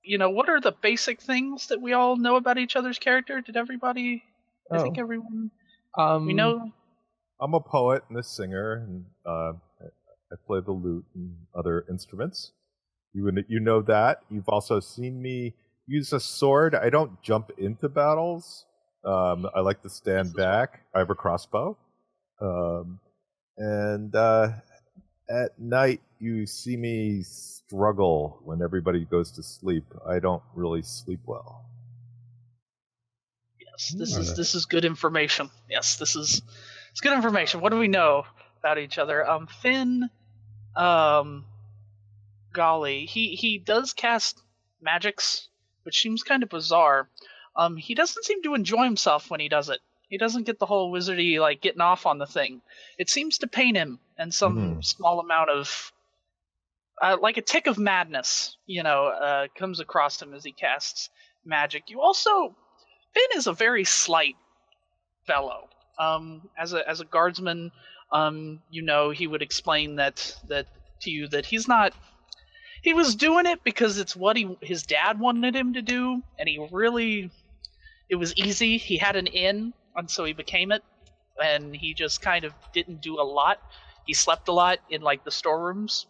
what are the basic things that we all know about each other's character? Did everybody? I think everyone. We know. I'm a poet and a singer, and I play the lute and other instruments. You know that. You've also seen me use a sword. I don't jump into battles. I like to stand back. I have a crossbow. And at night, you see me struggle when everybody goes to sleep. I don't really sleep well. Yes, this is good information. Yes, it's good information. What do we know about each other? Finn, golly, he does cast magics, which seems kind of bizarre. He doesn't seem to enjoy himself when he does it. He doesn't get the whole wizardy getting off on the thing. It seems to pain him, and some small amount of like a tick of madness, comes across him as he casts magic. Finn is a very slight fellow. As a guardsman, he would explain that to you that he's not. He was doing it because it's what his dad wanted him to do, and it was easy. He had an in, and so he became it, and he just kind of didn't do a lot. He slept a lot in the storerooms.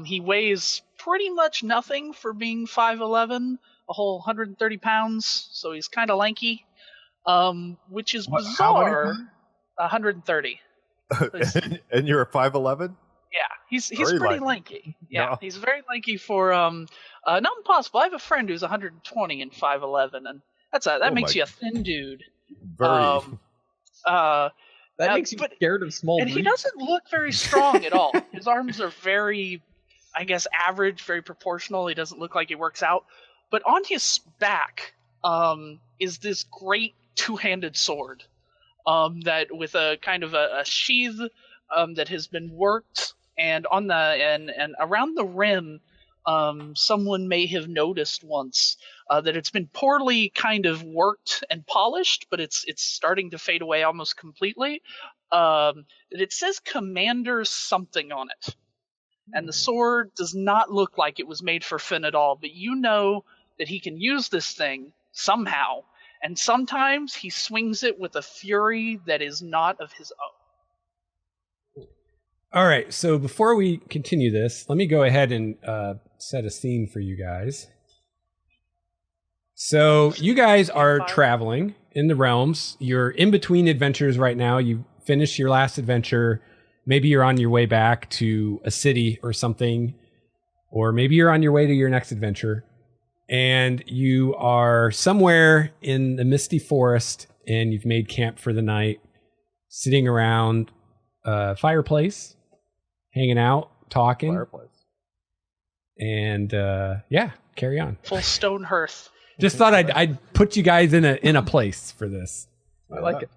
He weighs pretty much nothing for being 5'11", a whole 130 pounds, so he's kind of lanky, which is bizarre. 130. And you're a 5'11"? Yeah, he's pretty lanky. Yeah, no. He's very lanky for not impossible. I have a friend who's 120 and 5'11", and that makes you a thin dude. Very. That makes you scared of small. And he doesn't look very strong at all. His arms are very, I guess, average, very proportional. He doesn't look like he works out. But on his back is this great two-handed sword that with a kind of a sheath that has been worked. And on and around the rim, someone may have noticed once that it's been poorly kind of worked and polished, but it's starting to fade away almost completely. That it says Commander something on it, and the sword does not look like it was made for Finn at all. But you know that he can use this thing somehow, and sometimes he swings it with a fury that is not of his own. All right, so before we continue this, let me go ahead and set a scene for you guys. So you guys are traveling in the realms. You're in between adventures right now. You finished your last adventure. Maybe you're on your way back to a city or something, or maybe you're on your way to your next adventure. And you are somewhere in the Misty Forest, and you've made camp for the night, sitting around a fireplace, hanging out, talking. Fireplace. And carry on. Full stone hearth. Just thought I'd put you guys in a place for this. I like it.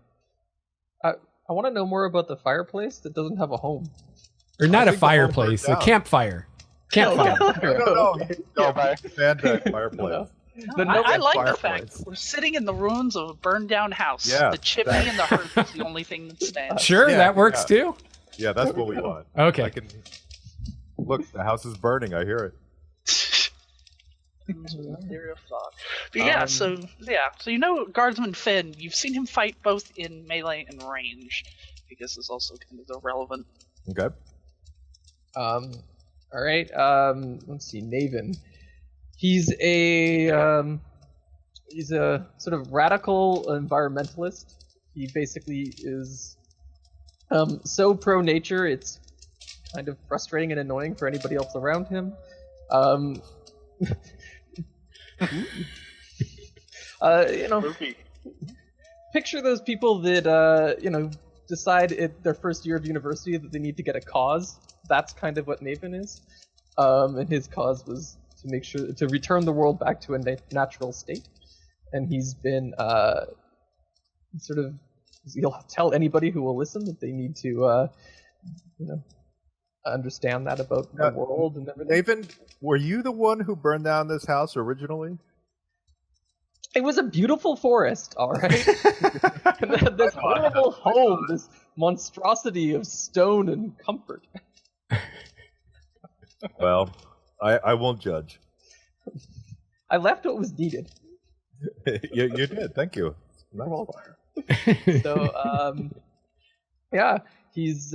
I want to know more about the fireplace that doesn't have a home. Or not a fireplace, a campfire. Campfire. No, fireplace. I like the fact we're sitting in the ruins of a burned down house. Yeah, the chimney and the hearth is the only thing that stands. Sure, that works too. Yeah, that's what we want. Okay. Look, the house is burning. I hear it. But so Guardsman Finn, you've seen him fight both in melee and range. I guess is also kind of relevant. Okay. All right. Let's see, Naevin. He's a sort of radical environmentalist. He basically is so pro nature, it's kind of frustrating and annoying for anybody else around him. Picture those people that decide at their first year of university that they need to get a cause. That's kind of what Naevin is, and his cause was to make sure to return the world back to a natural state. And he's been he'll tell anybody who will listen that they need to understand that about the world and everything. Naevin, were you the one who burned down this house originally? It was a beautiful forest, all right. This horrible home, this monstrosity of stone and comfort. Well, I won't judge. I left what was needed. you did. Thank you. So, yeah, he's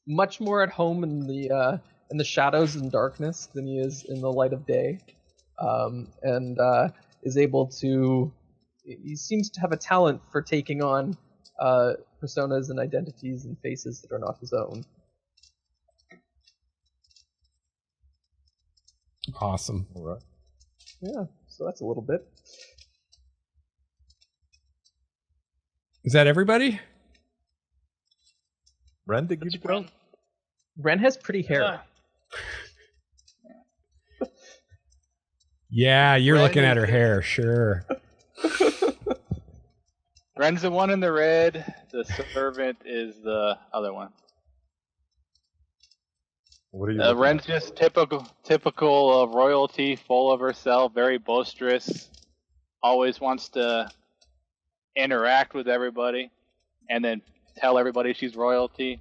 much more at home in the shadows and darkness than he is in the light of day, and is able to. He seems to have a talent for taking on personas and identities and faces that are not his own. Awesome. All right. Yeah, so that's a little bit. Is that everybody? Ren, did you go? Ren has pretty hair. Yeah, you're Ren looking at is- her hair, sure. Ren's the one in the red. The servant is the other one. What are you? looking Ren's at? just typical of royalty, full of herself, very boisterous. Always wants to interact with everybody, and then tell everybody she's royalty.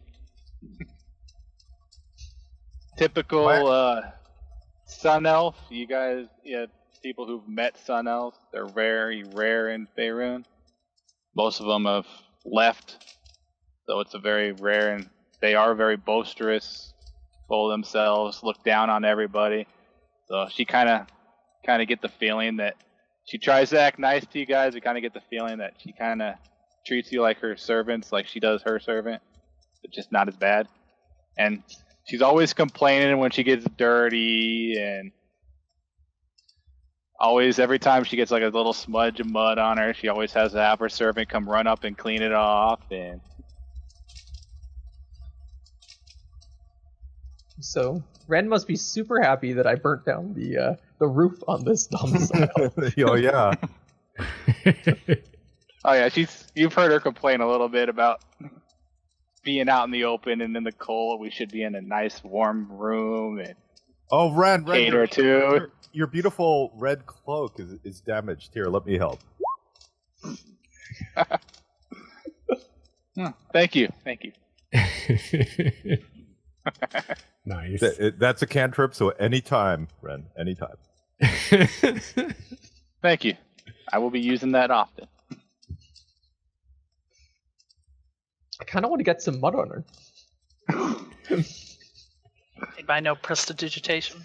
Typical sun elf. You guys, people who've met sun elves, they're very rare in Faerun. Most of them have left, so it's a very rare, and they are very boisterous, full of themselves, look down on everybody. So she kind of get the feeling that she tries to act nice to you guys. We kind of get the feeling that she kind of treats you like her servants, like she does her servant, but just not as bad. And she's always complaining when she gets dirty, and always, every time she gets like a little smudge of mud on her, she always has to have her servant come run up and clean it off. And So Ren must be super happy that I burnt down the roof on this domicile. Oh yeah. oh yeah, you've heard her complain a little bit about being out in the open and in the cold. We should be in a nice warm room and Oh, Ren, cater to. your beautiful red cloak is damaged. Here, let me help. Thank you. Nice. That's a cantrip, so anytime, Ren, anytime. Thank you. I will be using that often. I kind of want to get some mud on her. Anybody know prestidigitation?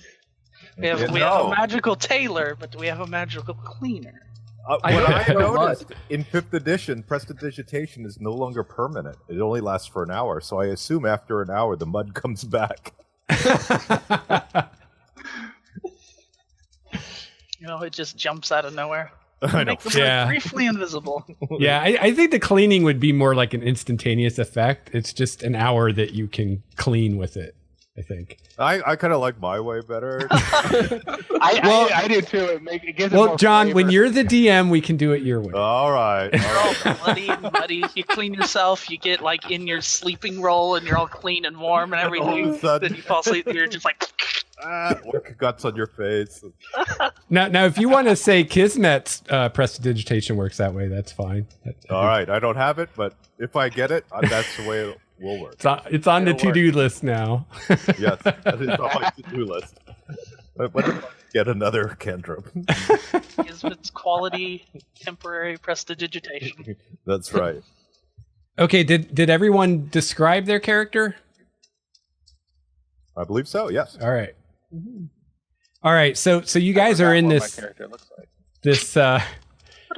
We have Yeah, we have no. a magical tailor, but do we have a magical cleaner? What I know I no noticed in 5th edition, prestidigitation is no longer permanent. It only lasts for an hour, so I assume after an hour the mud comes back. You know, it just jumps out of nowhere. I know. Make them Yeah. briefly invisible. Yeah, I think the cleaning would be more like an instantaneous effect. It's just an hour that you can clean with it, I think. I kind of like my way better. I do too. It gives it Well, more John, flavor. when you're the DM, we can do it your way. All right. You're all bloody and muddy. You clean yourself. You get like in your sleeping roll, and you're all clean and warm and All of everything. a sudden- Then you fall asleep. You're just like. Work guts on your face. Now, if you want to say Kismet's prestidigitation works that way, that's fine. All right, I don't have it, but if I get it, that's the way it will work. It's on the It'll work. to-do list now. Yes, that is on my to-do list. But when do I get another cantrip? Kismet's quality temporary prestidigitation. That's right. Okay, did everyone describe their character? I believe so. Yes. All right. All right, so you guys are in What this my character looks like. this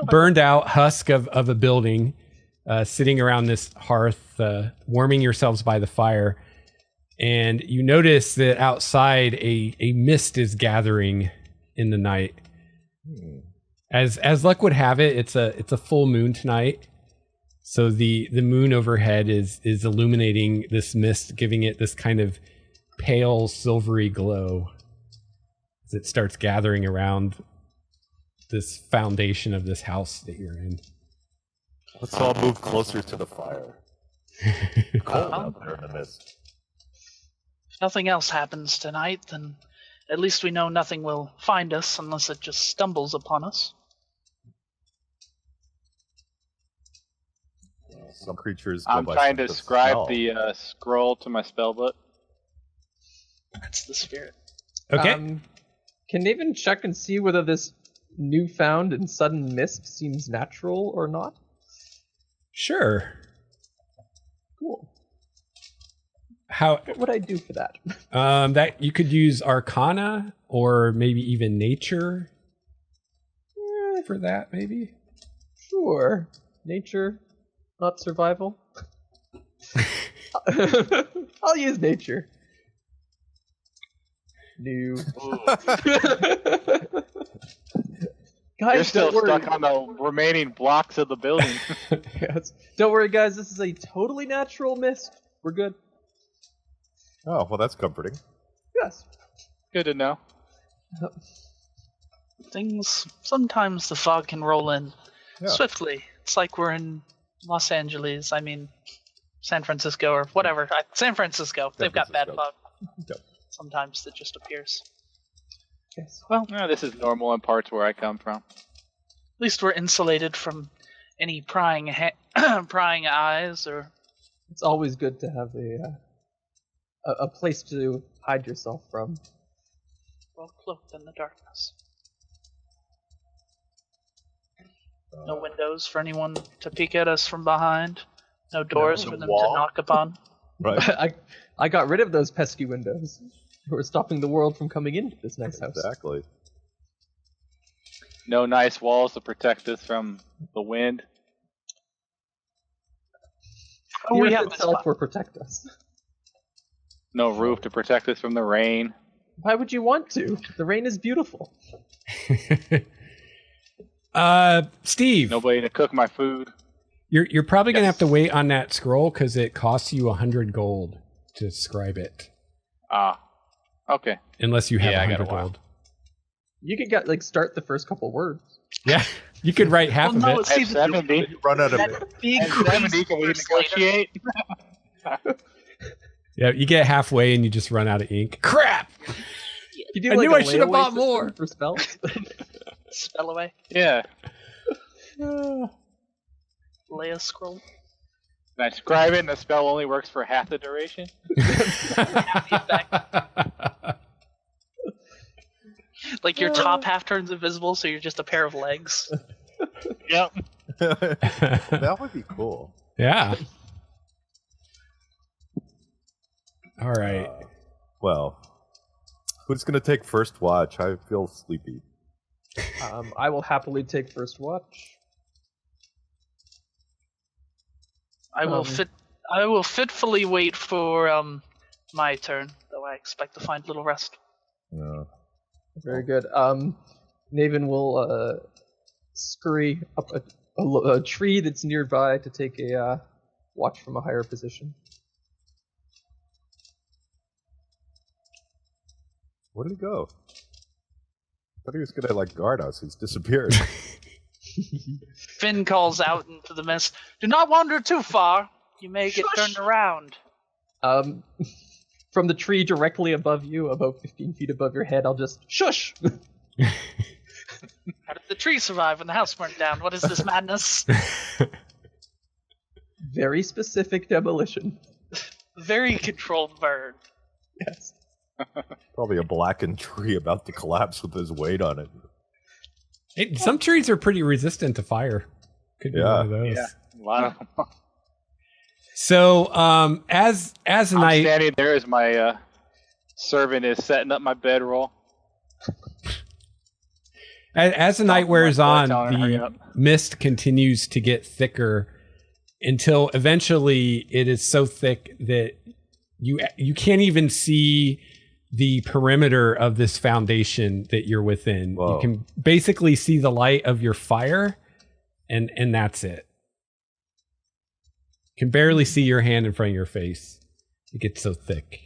burned out husk of a building, sitting around this hearth, warming yourselves by the fire, and you notice that outside a mist is gathering in the night. As luck would have it, it's a full moon tonight, so the moon overhead is illuminating this mist, giving it this kind of pale silvery glow as it starts gathering around this foundation of this house that you're in. Let's all move closer to the fire. Cold out there in the mist. If nothing else happens tonight, then at least we know nothing will find us unless it just stumbles upon us. Some creatures. go I'm by trying to sense of scribe smell. the scroll to my spellbook. That's the spirit. Okay. Can Naevin check and see whether this newfound and sudden mist seems natural or not? Sure. Cool. How What would I do for that? that you could use Arcana or maybe even Nature for that, maybe. Sure. Nature, not survival. I'll use nature. New. Guys, You're still don't worry. stuck on the remaining blocks of the building. Yes. Don't worry, guys. This is a totally natural mist. We're good. Oh, well, that's comforting. Yes. Good to know. Sometimes the fog can roll in Yeah. swiftly. It's like we're in Los Angeles. I mean, San Francisco or whatever. San Francisco. They've got bad Francisco. fog. Yep. Sometimes it just appears. Yes. Well, Yeah, this is normal in parts where I come from. at least we're insulated from any prying prying eyes or. It's always good to have a place to hide yourself from. Well cloaked in the darkness. No windows for anyone to peek at us from behind. No doors No for them wall. to knock upon. Right. I got rid of those pesky windows. They were stopping the world from coming into this nice house. Exactly. No nice walls to protect us from the wind. Oh, The we earth have this itself will protect us. No roof to protect us from the rain. Why would you want to? The rain is beautiful. Steve, Nobody to cook my food. you're probably gonna have to wait on that scroll because it costs you 100 gold to scribe it, Ah. Okay. unless you have Yeah, I got 100 a while. gold. You could get start the first couple words. Yeah, you could write half Well, no, of it. it's- See, At 70. You run out of it. That big At crazy 70, can we translator. negotiate? Yeah, you get halfway and you just run out of ink. Crap! You do I like knew a I should have layaway bought system more. for spells. Spell away. Yeah. Lay a scroll. Can I scribe it and the spell only works for half the duration? Like your top half turns invisible, so you're just a pair of legs. Yep. That would be cool. Yeah. All right. Well, who's going to take first watch? I feel sleepy. I will happily take first watch. I will fitfully wait for my turn, though I expect to find little rest. Yeah. Very good. Naevin will scurry up a tree that's nearby to take a watch from a higher position. Where did he go? I thought he was going to guard us. He's disappeared. Finn calls out into the mist, "Do not wander too far. You may get turned around." From the tree directly above you, about 15 feet above your head, I'll just shush. How did the tree survive when the house burned down? What is this madness? Very specific demolition. Very controlled burn. Yes. Probably a blackened tree about to collapse with his weight on it. Some trees are pretty resistant to fire. Could be Yeah. one of those. Yeah. A lot of them. So, as a I'm night, standing there as my servant is setting up my bedroll. as the night Stop wears my on, voice, hurry the up. mist continues to get thicker until eventually it is so thick that you can't even see the perimeter of this foundation that you're within. Whoa. You can basically see the light of your fire, and that's it. You can barely see your hand in front of your face. It gets so thick.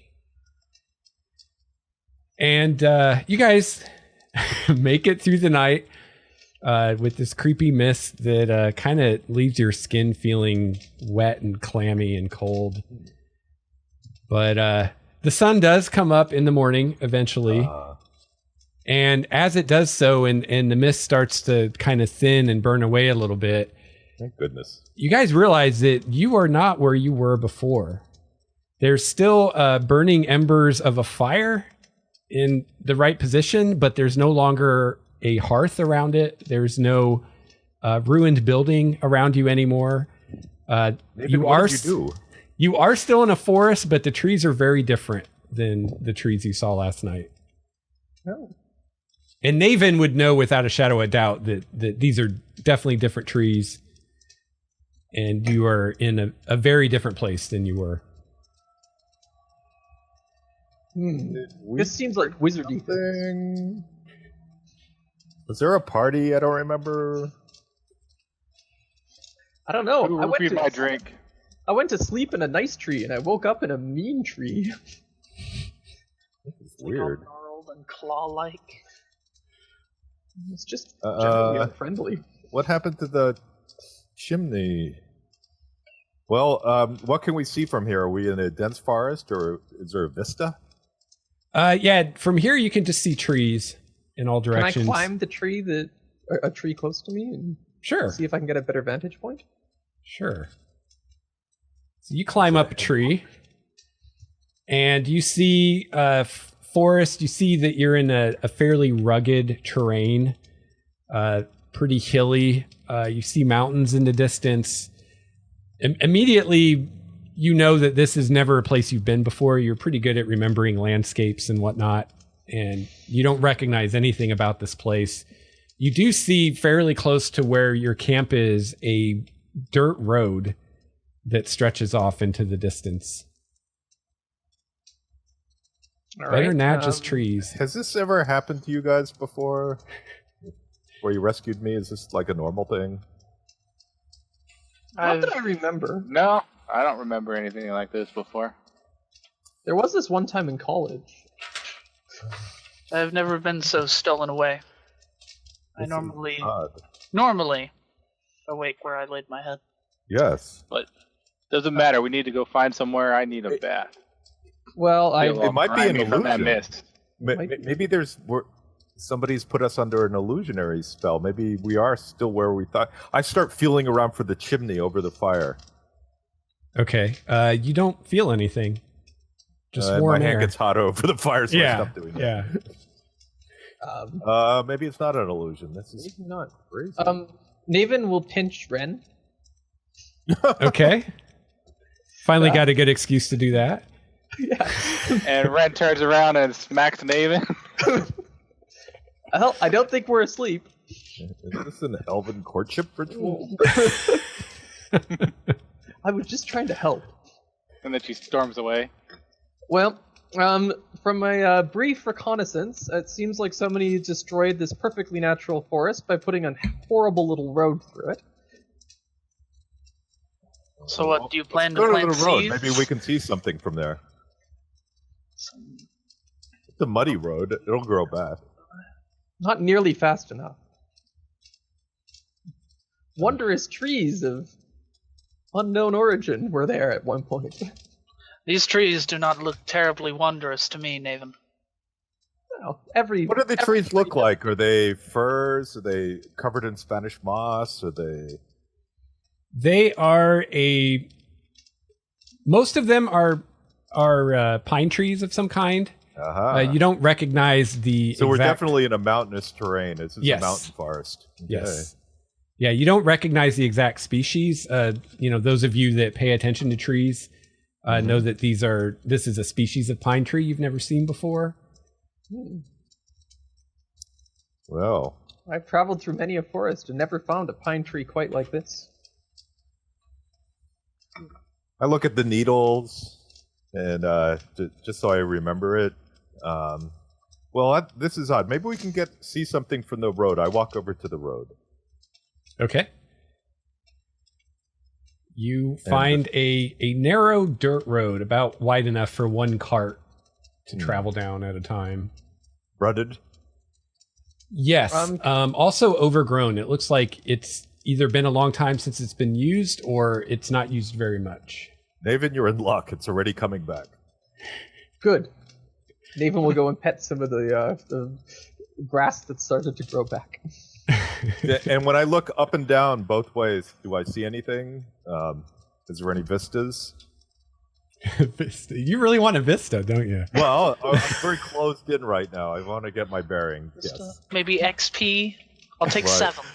And you guys make it through the night with this creepy mist that kind of leaves your skin feeling wet and clammy and cold. But the sun does come up in the morning eventually. And as it does so, and the mist starts to kind of thin and burn away a little bit, Thank goodness. you guys realize that you are not where you were before. There's still burning embers of a fire in the right position, but there's no longer a hearth around it. There's no ruined building around you anymore. You are still in a forest, but the trees are very different than the trees you saw last night. Oh. And Naevin would know without a shadow of doubt that these are definitely different trees, and you are in a very different place than you were. This seems like wizardy thing. Was there a party? I don't remember. I don't know. Who repeat my drink? I went to sleep in a nice tree, and I woke up in a mean tree. It's weird. Gnarled and claw-like. It's just generally unfriendly. What happened to the chimney? Well, what can we see from here? Are we in a dense forest, or is there a vista? Yeah, from here you can just see trees in all directions. Can I climb the tree a tree close to me and sure see if I can get a better vantage point? Sure. So you climb up a tree, and you see forest. You see that you're in a fairly rugged terrain, pretty hilly. You see mountains in the distance. Immediately, you know that this is never a place you've been before. You're pretty good at remembering landscapes and whatnot, and you don't recognize anything about this place. You do see fairly close to where your camp is a dirt road that stretches off into the distance. All Better right, not just trees. Has this ever happened to you guys before? Where you rescued me? Is this like a normal thing? Not that I remember. No, I don't remember anything like this before. There was this one time in college. I've never been so stolen away. I This is normally awake where I laid my head. Yes. But doesn't matter. We need to go find somewhere. I need a bath. Well, It might be an Grimy from that illusion. mist. Maybe somebody's put us under an illusionary spell. Maybe we are still where we thought. I start feeling around for the chimney over the fire. Okay. You don't feel anything. Just And warm my air. hand gets hot over the fire, so I Yeah. stop doing that. Yeah. Maybe it's not an illusion. This is maybe not. crazy. Naevin will pinch Ren. Okay. Finally got a good excuse to do that. Yeah. And Ren turns around and smacks Naevin. I don't think we're asleep. Is this an elven courtship ritual? I was just trying to help. And then she storms away. Well, from my brief reconnaissance, it seems like somebody destroyed this perfectly natural forest by putting a horrible little road through it. So what, do you plan to Go to plant the road. seeds? Maybe we can see something from there. It's a muddy road. It'll grow back. Not nearly fast enough. Wondrous trees of unknown origin were there at one point. These trees do not look terribly wondrous to me, Naevin. Well, What do the trees look like? Are they firs? Are they covered in Spanish moss? Are they... They are most of them are pine trees of some kind. Uh-huh. You don't recognize the So we're exact- definitely in a mountainous terrain. This is Yes. a mountain forest. Okay. Yes. Yeah, you don't recognize the exact species. Those of you that pay attention to trees know that this is a species of pine tree you've never seen before. Well, I've traveled through many a forest and never found a pine tree quite like this. I look at the needles, and just so I remember it. This is odd. Maybe we can see something from the road. I walk over to the road. Okay. You find a narrow dirt road about wide enough for one cart to travel down at a time. Rutted? Yes. Also overgrown. It looks like it's either been a long time since it's been used or it's not used very much. Naevin, you're in luck. It's already coming back. Good. Naevin will go and pet some of the grass that started to grow back. Yeah, and when I look up and down both ways, do I see anything? Is there any vistas? Vista. You really want a Vista, don't you? Well, I'm very closed in right now. I want to get my bearing. Yes. Maybe XP. I'll take Right. 7.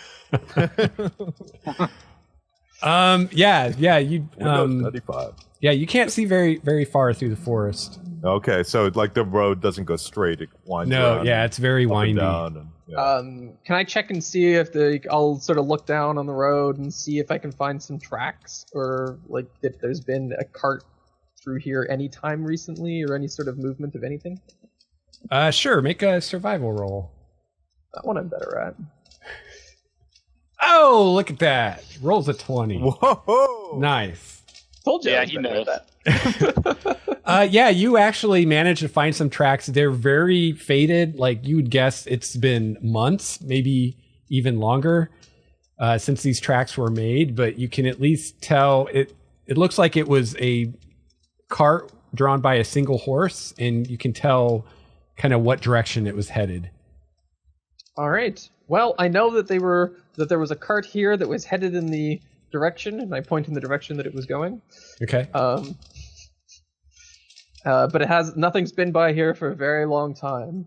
Yeah, you Windows 95. yeah, you can't see very far through the forest. Okay, so like the road doesn't go straight; it winds No, around yeah, it's very up and windy. down and, yeah. Can I check and see if I'll sort of look down on the road and see if I can find some tracks or like if there's been a cart through here anytime recently or any sort of movement of anything? Sure, make a survival roll. That one I'm better at. Oh, look at that. Rolls a 20. Whoa! Nice. Told you. Yeah, I was he better at knows. that. Yeah, you actually managed to find some tracks. They're very faded. Like you would guess it's been months, maybe even longer, since these tracks were made, but you can at least tell it looks like it was a cart drawn by a single horse, and you can tell kind of what direction it was headed. All right. Well, I know that there was a cart here that was headed in the direction, and I point in the direction that it was going. Okay. But nothing's been by here for a very long time.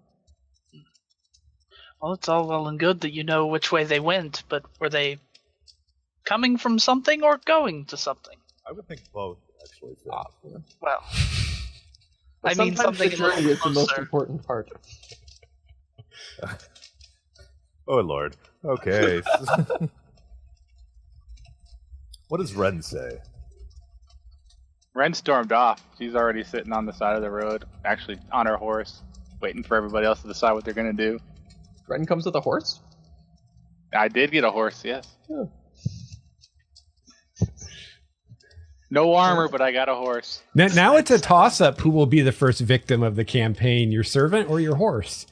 Well, it's all well and good that you know which way they went, but were they coming from something or going to something? I would think both, actually. So. Well, But I mean sometimes something the a little journey is the most closer. important part. Oh Lord. Okay. What does Ren say? Ren stormed off. She's already sitting on the side of the road, actually on her horse, waiting for everybody else to decide what they're gonna do. Ren comes with a horse? I did get a horse, yes. Oh. No armor, but I got a horse. Now it's a toss-up who will be the first victim of the campaign, your servant or your horse.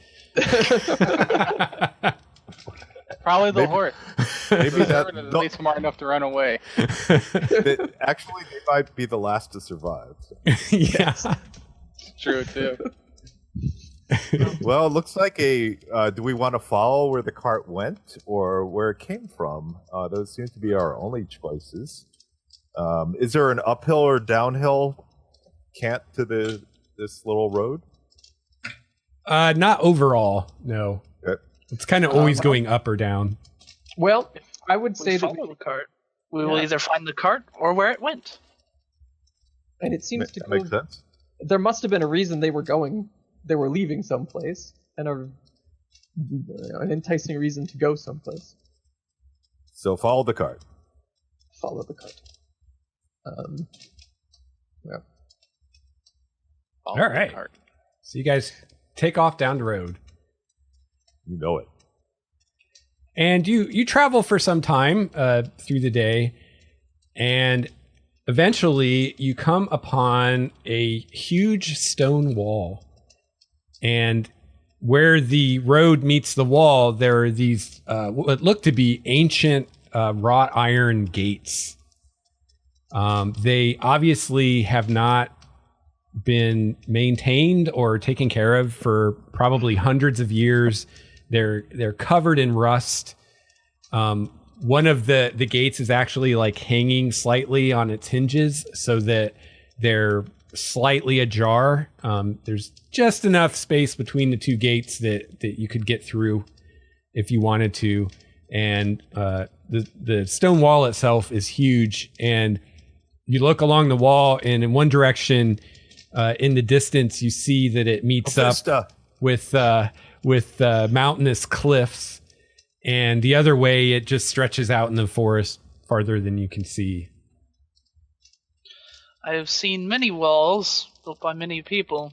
Probably the Maybe- horse. Maybe The that servant is at least smart enough to run away. actually they might be the last to survive. So. Yeah. True too. Well, it looks like do we want to follow where the cart went or where it came from? Those seem to be our only choices. Is there an uphill or downhill cant to this little road? Not overall, no. Okay. It's kind of always going up or down. Well, I would We say that, follow the cart. We will Yeah. either find the cart or where it went. and it seems to That go. makes sense. There must have been a reason they were leaving someplace, and an enticing reason to go someplace. So follow the cart. Follow the cart. Yeah. Follow the right. cart. So you guys take off down the road. You know it. And you travel for some time through the day, and eventually you come upon a huge stone wall. And where the road meets the wall, there are these what look to be ancient wrought iron gates. They obviously have not been maintained or taken care of for probably hundreds of years. They're covered in rust. One of the gates is actually like hanging slightly on its hinges so that they're slightly ajar. There's just enough space between the two gates that you could get through if you wanted to. And the stone wall itself is huge. And you look along the wall, and in one direction, in the distance, you see that it meets up Vista. with mountainous cliffs, and the other way it just stretches out in the forest farther than you can see. I have seen many walls built by many people.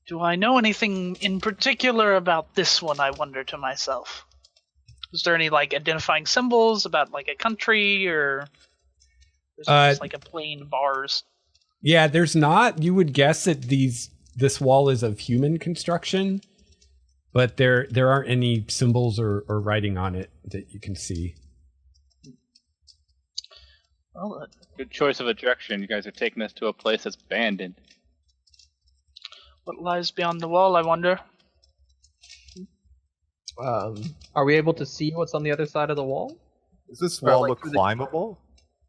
Do I know anything in particular about this one, I wonder to myself? Is there any like identifying symbols about like a country, or is it just like a plain bars? Yeah, there's not. You would guess that this wall is of human construction, but there aren't any symbols or writing on it that you can see. Well, Good choice of a direction. You guys are taking us to a place that's abandoned. what lies beyond the wall, I wonder? Are we able to see what's on the other side of the wall? Does this Or, wall like, look through the- climbable?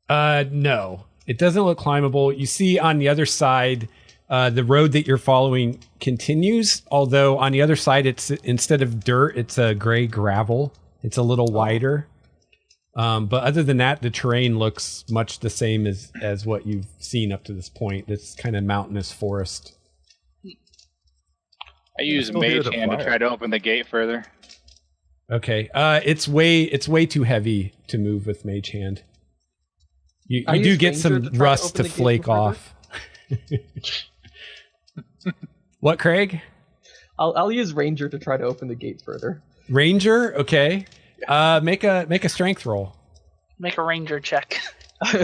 No. It doesn't look climbable. You see on the other side, the road that you're following continues, although on the other side, it's instead of dirt, it's a gray gravel. It's a little wider. But other than that, the terrain looks much the same as what you've seen up to this point. It's kind of mountainous forest. I use Mage Hand to try to open the gate further. Okay. It's way too heavy to move with Mage Hand. You do get some rust to flake off. What, Craig? I'll use Ranger to try to open the gate further. Ranger, okay. Make a strength roll. Make a ranger check.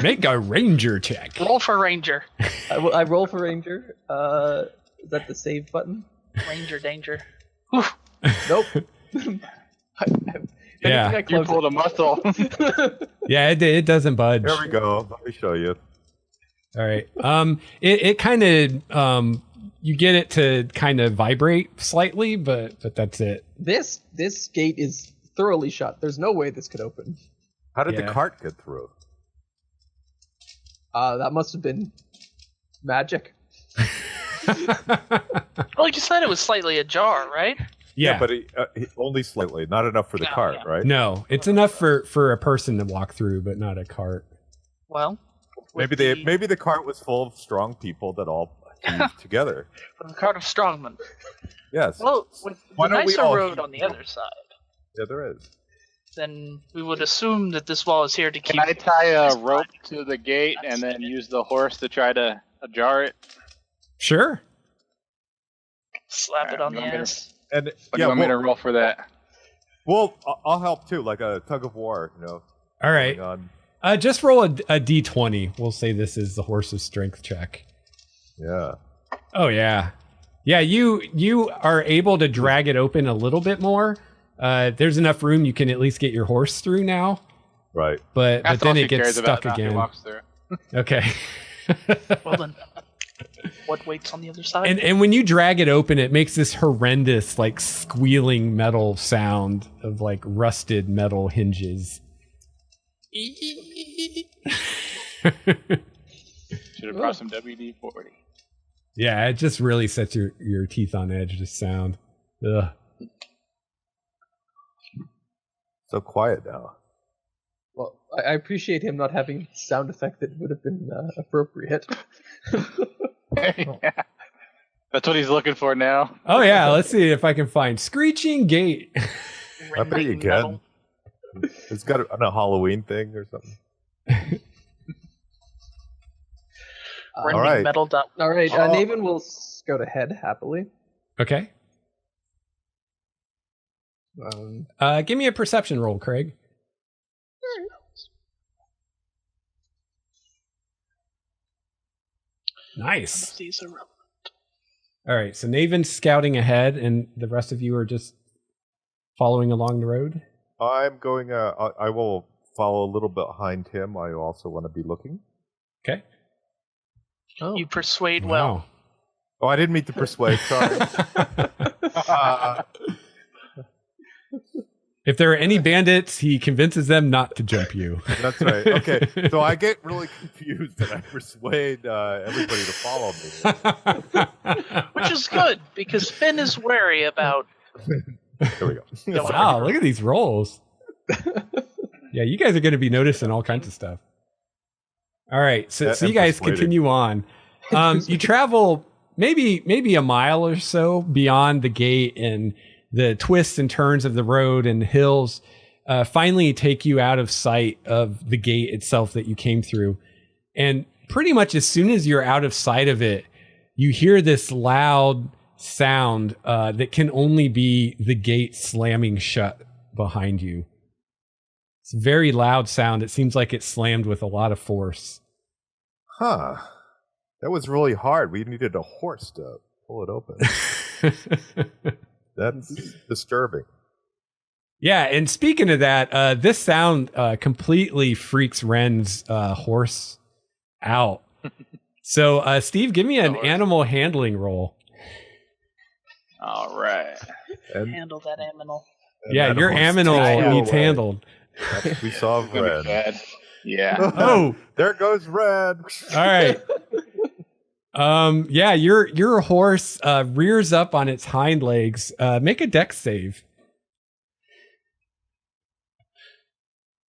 Make a ranger check. Roll for ranger. I roll for Ranger. Is that the save button? Ranger danger. Nope. Yeah. You pulled a muscle. Yeah, it doesn't budge. There we go. Let me show you. All right. It kind of you get it to kind of vibrate slightly, but that's it. This gate is thoroughly shut. There's no way this could open. How did the Yeah. cart get through? That must have been magic. Well, you said it was slightly ajar, right? Yeah. But only slightly. Not enough for the No, cart, yeah. right? No, it's enough for a person to walk through, but not a cart. Well, Maybe the cart was full of strong people that all heaved together. with the cart of strongmen. Yes. Well, with Why the don't we nicer all road heave on the together? other side, Yeah, there is. then we would assume that this wall is here to keep. Can I tie a rope to the gate and then use the horse to try to ajar it? Sure. Slap it on the I'm gonna- ass? And What do you want me to roll for that? well, I'll help too, like a tug of war, you know. All right. going on. Just roll a d20. We'll say this is the horse's strength check. Yeah. Oh yeah. Yeah, you are able to drag it open a little bit more. There's enough room you can at least get your horse through now. Right. But That's all then she it gets cares about stuck now. He again. walks through. Okay. Well then, what waits on the other side? And when you drag it open, it makes this horrendous, like squealing metal sound of like rusted metal hinges. Should have brought some WD-40. Yeah, it just really sets your teeth on edge, this sound. Ugh. So quiet now. Well, I appreciate him not having sound effect that would have been appropriate. Yeah. That's what he's looking for now. Oh yeah, let's see if I can find screeching gate. I bet you can. It's got a Halloween thing or something. Rending all right. metal dot. All right, Oh. Naevin will scout ahead happily. Okay. Give me a perception roll, Craig. Nice. These are relevant. All right, so Naevin's scouting ahead, and the rest of you are just following along the road. I'm going. I will follow a little bit behind him. I also want to be looking. Okay. Oh. You persuade well. Wow. Oh, I didn't mean to persuade. Sorry. If there are any bandits, he convinces them not to jump you. That's right. Okay, so I get really confused and I persuade everybody to follow me. Which is good because Finn is wary about. There we go. Wow, look at these rolls. Yeah, you guys are going to be noticing all kinds of stuff. All right, so And you guys persuading. continue on. You travel maybe a mile or so beyond the gate, and the twists and turns of the road and hills finally take you out of sight of the gate itself that you came through. And pretty much as soon as you're out of sight of it, you hear this loud sound that can only be the gate slamming shut behind you. It's a very loud sound. It seems like it slammed with a lot of force. Huh. That was really hard. We needed a horse to pull it open. That's disturbing. Yeah, and speaking of that, this sound completely freaks Ren's horse out. So, Steve, give me an animal handling roll. All right. And, Handle that animal. and Yeah, that your horse aminal flew needs away. handled. We saw It's gonna be Ren. bad. Yeah. Oh, There goes Red. all right. Yeah, your horse rears up on its hind legs. Make a dex save.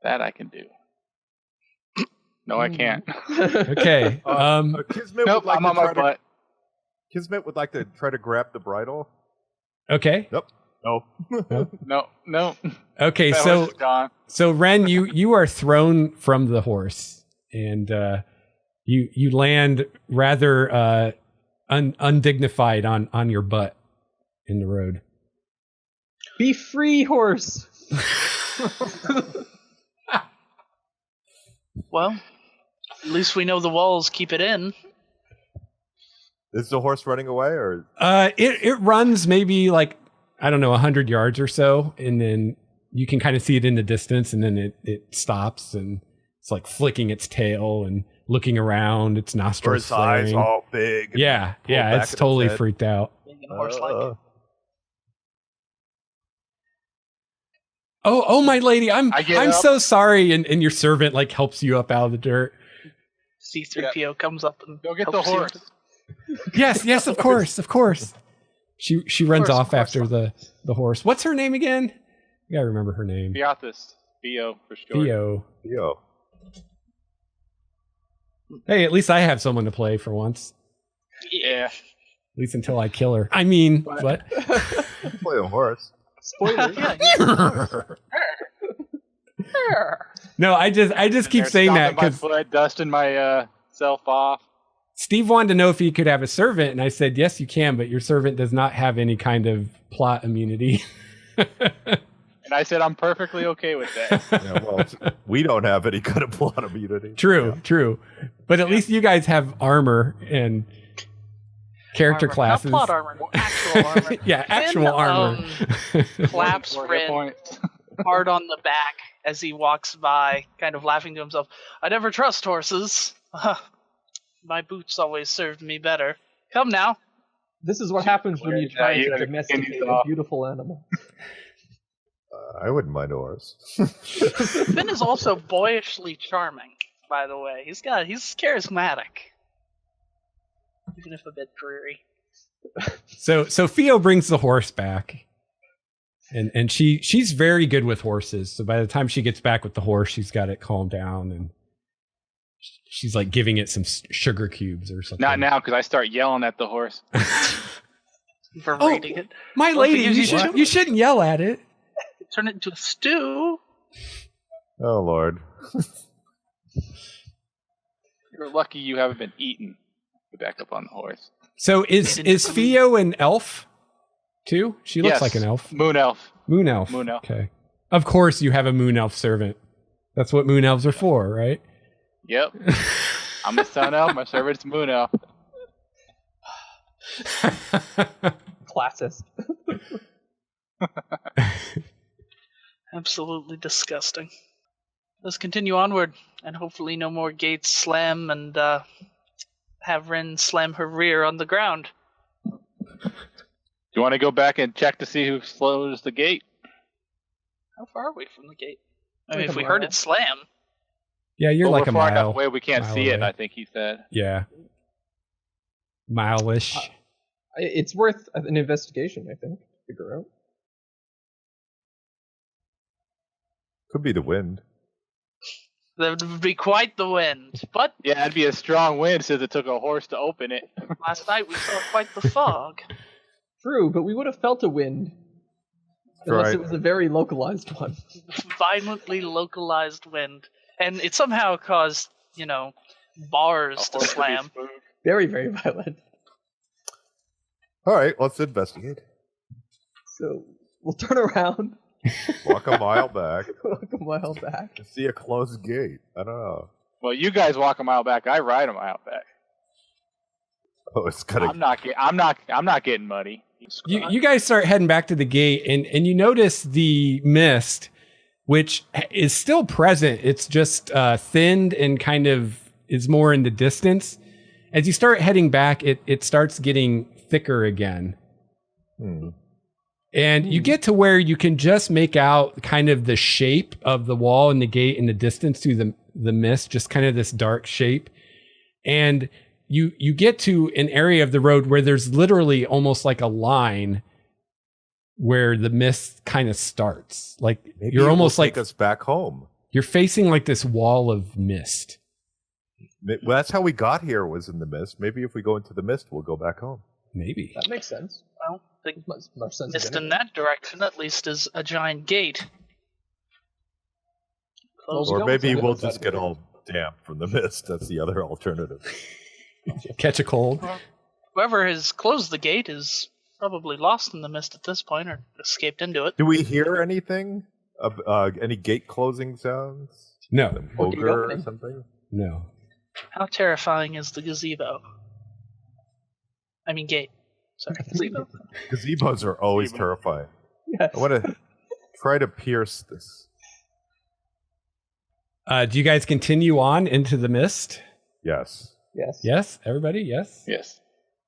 That I can do. No, I can't. Okay. Kismet Nope, would like I'm to on my try to- butt. Kismet would like to try to grab the bridle. Okay. Nope. No. No. Okay, That so horse is gone. so Ren, you are thrown from the horse, and you land rather undignified on your butt in the road. Be free, horse. Well, at least we know the walls keep it in. Is the horse running away, or It runs maybe like, I don't know, 100 yards or so, and then you can kind of see it in the distance, and then it stops, and it's like flicking its tail and looking around, its or nostrils its eyes flaring. all big? and Yeah, pulled back it's in its totally head? freaked out. Being a horse-like. Oh, my lady, I'm I get up. so sorry, and your servant like helps you up out of the dirt. C-3PO comes up and Go get the helps you. horse. Yes, of course. She runs Of off course. after the horse. What's her name again? You gotta remember her name. Fiothas. Theo for sure. Theo. Yo. Hey, at least I have someone to play for once. Yeah. At least until I kill her. I mean, what? Play a horse. Spoilers. No, I just keep They're saying that stomping my because foot, dusting my self off. Steve wanted to know if he could have a servant, and I said, yes, you can, but your servant does not have any kind of plot immunity. And I said I'm perfectly okay with that. Yeah, well, we don't have any kind of plot immunity. True. But at least you guys have armor and character Armor. classes. Not plot armor, actual armor. Yeah, actual Finn, armor. Claps More hit Rin points. hard on the back as he walks by, kind of laughing to himself. I never trust horses. My boots always served me better. Come now. This is what happens when you try you to gotta domesticate continue a off. beautiful animal. I wouldn't mind a horse. Finn is also boyishly charming, by the way. He's charismatic. Even if a bit dreary. So Theo brings the horse back. And she's very good with horses. So by the time she gets back with the horse, she's got it calmed down, and she's like giving it some sugar cubes or something. Not now, because I start yelling at the horse. Berating it. My Well, lady, if you you shouldn't yell at it. Turn it into a stew. Oh Lord. You're lucky you haven't been eaten. Get back up on the horse. So is Theo an elf too? She looks Yes. like an elf. Moon elf. Moon elf. Moon elf. Okay. Of course you have a moon elf servant. That's what moon elves are for, right? Yep. I'm a sun elf. My servant's moon elf. Classist. Absolutely disgusting. Let's continue onward, and hopefully no more gates slam and have Rin slam her rear on the ground. You want to go back and check to see who slows the gate? How far are we from the gate? I mean, Like if a we heard mile. it slam, Yeah, you're Well, like a we're far enough mile. away we can't mile see it, away. I think he said. Yeah. Mile-ish. It's worth an investigation, I think, to figure out. Could be the wind. that would be quite the wind. But Yeah, it'd be a strong wind since it took a horse to open it. last night we saw quite the fog. True, but we would have felt a wind. Unless Right. it was a very localized one. Violently localized wind. And it somehow caused, bars to slam. Very, very violent. All right, let's investigate. So we'll turn around, Walk a mile back walk a mile back. and see a closed gate. I don't know. Well, you guys walk a mile back. I ride a mile back. Oh, it's gonna. I'm not getting muddy. You guys start heading back to the gate, and you notice the mist, which is still present. It's just thinned and kind of is more in the distance. As you start heading back, it starts getting thicker again. And you get to where you can just make out kind of the shape of the wall and the gate in the distance the mist, just kind of this dark shape. And you get to an area of the road where there's literally almost like a line where the mist kind of starts. Like Maybe you're it almost will like take us back home. you're facing like this wall of mist. Well, that's how we got here, was in the mist. Maybe if we go into the mist, we'll go back home. Maybe. That makes sense. Well, the Makes much sense. mist in that direction at least is a giant gate. Close Or go maybe inside we'll the just get gate. all damp from the mist. That's the other alternative. Catch a cold. Whoever has closed the gate is probably lost in the mist at this point or escaped into it. Do we hear anything? Any gate closing sounds? No. An Or gate ogre or opening. something? No. How terrifying is the gazebo? I mean gate. Sorry, gazebo. Gazebos are always terrifying. Yes. I want to try to pierce this. Do you guys continue on into the mist? Yes. Yes. Yes? Everybody? Yes? Yes.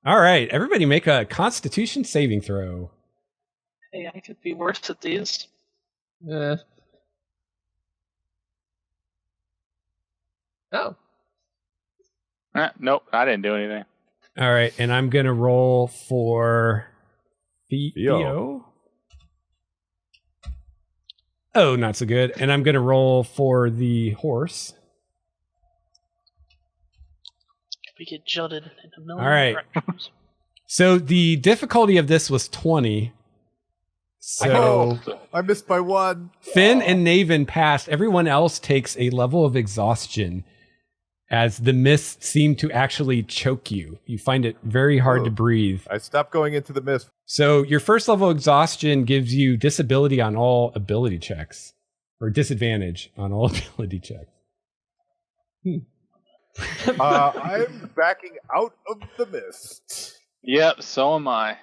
All right. Everybody make a Constitution saving throw. Hey, I could be worse at these. Oh. Nope, I didn't do anything. All right. And I'm going to roll for Theo. Oh, not so good. And I'm going to roll for the horse. We get jutted in a million All right. directions. So the difficulty of this was 20. So I missed by one. Finn and Naevin passed. Everyone else takes a level of exhaustion as the mist seemed to actually choke you. You find it very hard to breathe. I stopped going into the mist. So your first level of exhaustion gives you disability on all ability checks, or disadvantage on all ability checks. I'm backing out of the mist. Yep, so am I.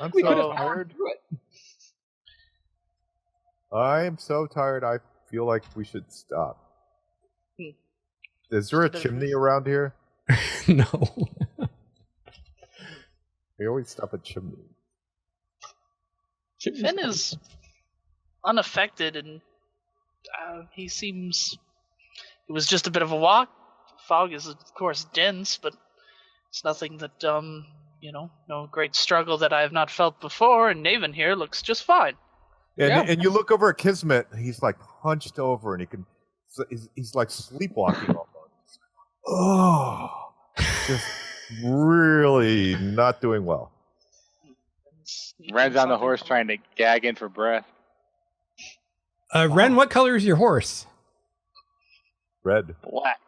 I'm We could so have tired. powered through it. I am so tired. I feel like we should stop. Is there a chimney around here? No. We always stop at chimney. Finn is unaffected, and he seems. It was just a bit of a walk. Fog is, of course, dense, but it's nothing that, no great struggle that I have not felt before. And Naevin here looks just fine. And you look over at Kismet. He's like hunched over, and he's like sleepwalking almost. Oh, just really not doing well. Ren's on the horse trying to gag in for breath. Ren, what color is your horse? Red. Black.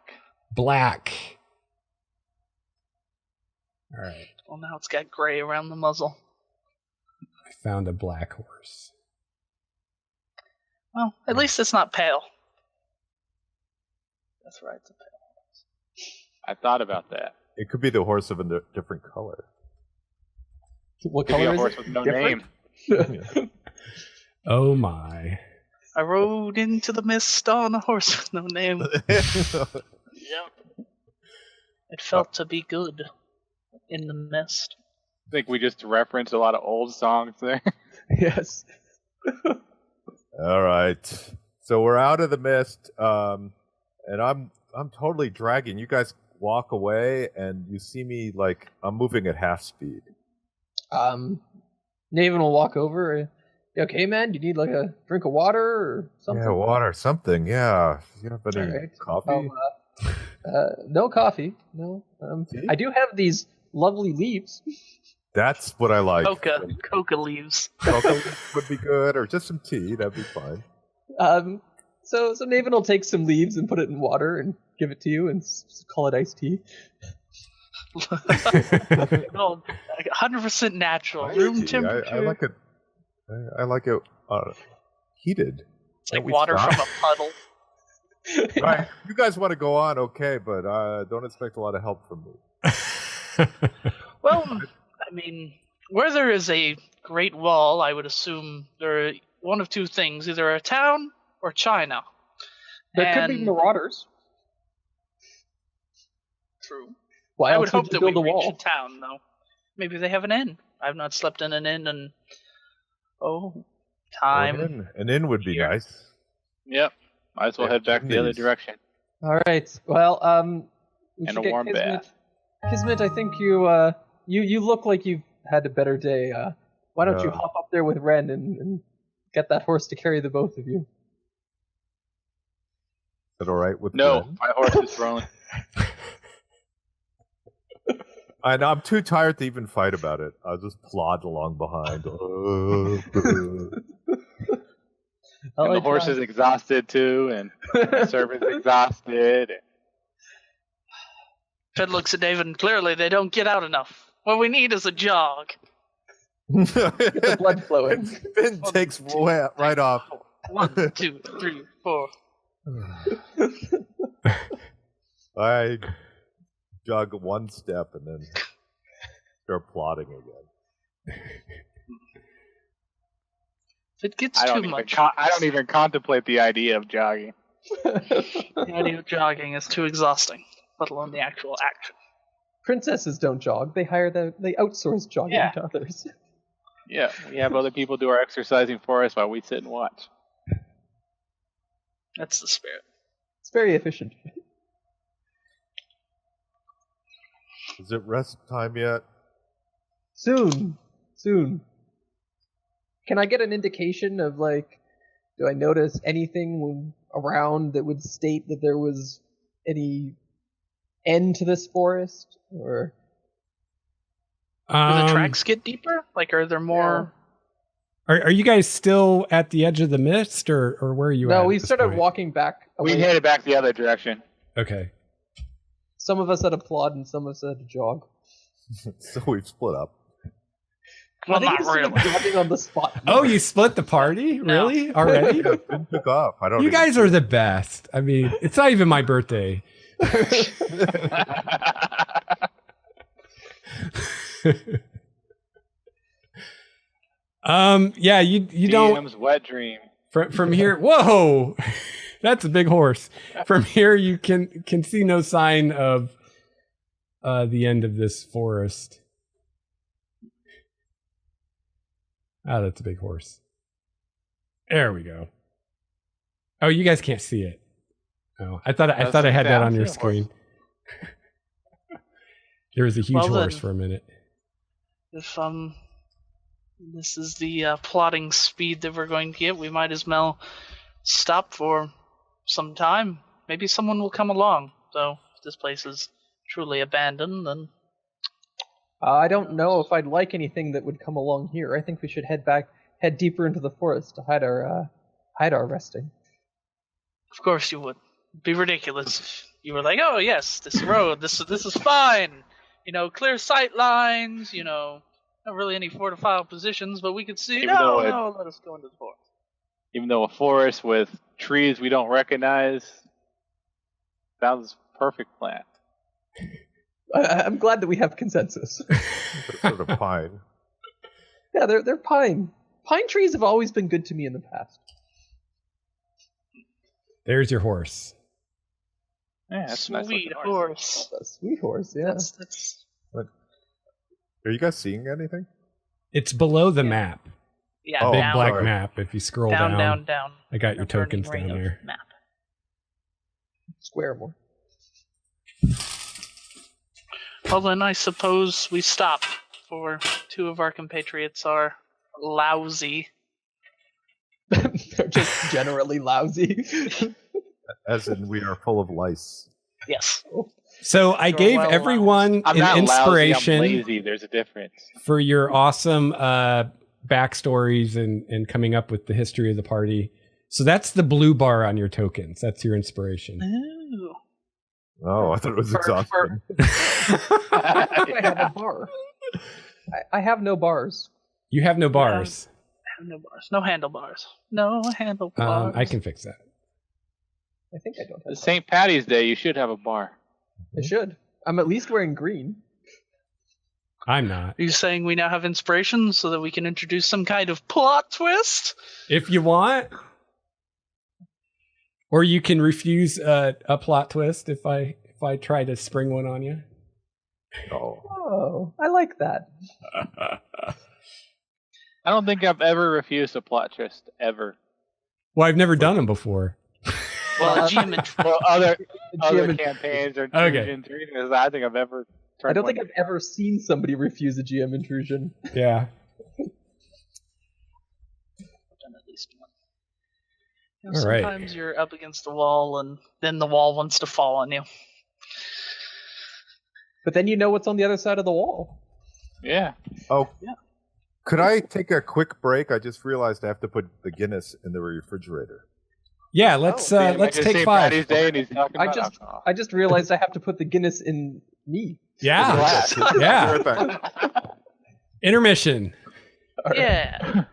Black. All right. Well, now it's got gray around the muzzle. I found a black horse. Well, at least it's not pale. That's right, it's a pale. I thought about that. It could be the horse of a different color. What Could be color a is horse it? with no Different? name. Oh my. I rode into the mist on a horse with no name. Yep. It felt to be good in the mist. I think we just referenced a lot of old songs there. Yes. All right. So we're out of the mist, and I'm totally dragging. You guys walk away, and you see me like I'm moving at half speed. Naevin will walk over. You okay, man? Do you need like a drink of water or something? Yeah, water, something. Yeah. You have any All right. coffee? No coffee. No. I do have these lovely leaves. That's what I like. Coca leaves. Cocoa would be good, or just some tea. That'd be fine. So Naevin will take some leaves and put it in water and give it to you and call it iced tea. No, 100% natural, room temperature. I like it. I like it heated. It's like Can't we water stop? from a puddle. Right. You guys want to go on, okay, but don't expect a lot of help from me. Well, I mean, where there is a great wall, I would assume there are one of two things: either a town or China. There could be marauders. True. Why I else would hope you that we build a reach wall? a town, though. Maybe they have an inn. I've not slept in an inn in time. An inn would be Here. nice. Yep. Might as well head back the other direction. All right. Well, we And should a get warm Kismet. bath. Kismet, I think you look like you've had a better day. Why don't you Yeah. hop up there with Ren and get that horse to carry the both of you? Is that all right with No, Ren? my horse is rolling. I know I'm too tired to even fight about it. I'll just plod along behind. And the horse is exhausted too, and the servant's exhausted. Fed looks at Naevin. Clearly, they don't get out enough. What we need is a jog. Get the blood flowing. Finn takes right off. 1, 2, 3, 4. I jog one step and then start plodding again. If it gets I too don't much, even contemplate the idea of jogging. the idea of jogging is too exhausting, let alone the actual action. Princesses don't jog. They outsource jogging Yeah. to others. Yeah, we have other people do our exercising for us while we sit and watch. That's the spirit. It's very efficient. Is it rest time yet? Soon. Can I get an indication of, like, do I notice anything around that would state that there was any end to this forest? Or Do the tracks get deeper? Like, are there more? Are you guys still at the edge of the mist, or where are you at? No, we at this started point? walking back. We away. headed back the other direction. Okay. Some of us had a plod and some of us had a jog. So we've split up. Well, I think not it's sort of really. jogging on the spot. Oh, you split the party? No. Really? Already? Yeah, Finn took off. I don't. You even guys are the best. I mean, it's not even my birthday. Yeah, you don't DM's wet dream. from here. Whoa, that's a big horse. From here, you can see no sign of the end of this forest. Ah, that's a big horse. There we go. Oh, you guys can't see it. Oh, I thought I had that on your screen. There was a huge Well, horse then. for a minute. If this is the plodding speed that we're going to get, we might as well stop for some time. Maybe someone will come along. So if this place is truly abandoned, then I don't know if I'd like anything that would come along here. I think we should head deeper into the forest to hide our resting. of course you would. It'd be ridiculous if you were like, oh yes, this road, this is fine. You know, clear sight lines. You know, not really any fortified positions, but we could see. Even though No, let us go into the forest. Even though a forest with trees we don't recognize sounds perfect plan. I'm glad that we have consensus. sort of pine. Yeah, they're pine. Pine trees have always been good to me in the past. There's your horse. Yeah, that's a nice Sweet looking horse. horse. A sweet horse, yeah. That's Are you guys seeing anything? It's below the map. yeah. Oh, Big down, black sorry. map. If you scroll down, down, down, down. I got your A burning tokens ring down of there. Map. Square more. Well, then I suppose we stop, for two of our compatriots are lousy. They're just generally lousy. As in, we are full of lice. Yes. So I You're gave well everyone I'm an not inspiration lousy, I'm lazy. There's a difference. for your awesome backstories and coming up with the history of the party. So that's the blue bar on your tokens. That's your inspiration. Ooh. Oh, I thought it was For- exhausting. I have a bar. I have no bars. You have no bars. I have no bars. No handlebars. No handlebars. I can fix that. I think I don't have It's St. Patty's Day. You should have a bar. I should. I'm at least wearing green. I'm not. Are you saying we now have inspiration so that we can introduce some kind of plot twist? If you want. Or you can refuse a plot twist if I try to spring one on you. Oh, Oh, I like that. I don't think I've ever refused a plot twist ever. Well, I've never done them before. Well, a GM intrusion. Well, other GM campaigns or Okay. intrusion intrusions, I think I've ever. I don't think I've ever seen somebody refuse a GM intrusion. Yeah. Done at least one. You know, All right. sometimes you're up against the wall, and then the wall wants to fall on you. But then you know what's on the other side of the wall. Yeah. Oh, Yeah. Could I take a quick break? I just realized I have to put the Guinness in the refrigerator. Yeah, let's take 5. Patty's Day and he's talking I about just alcohol. I just realized I have to put the Guinness in me. Yeah. Glass. Yeah. Right back. Intermission. All right. Yeah.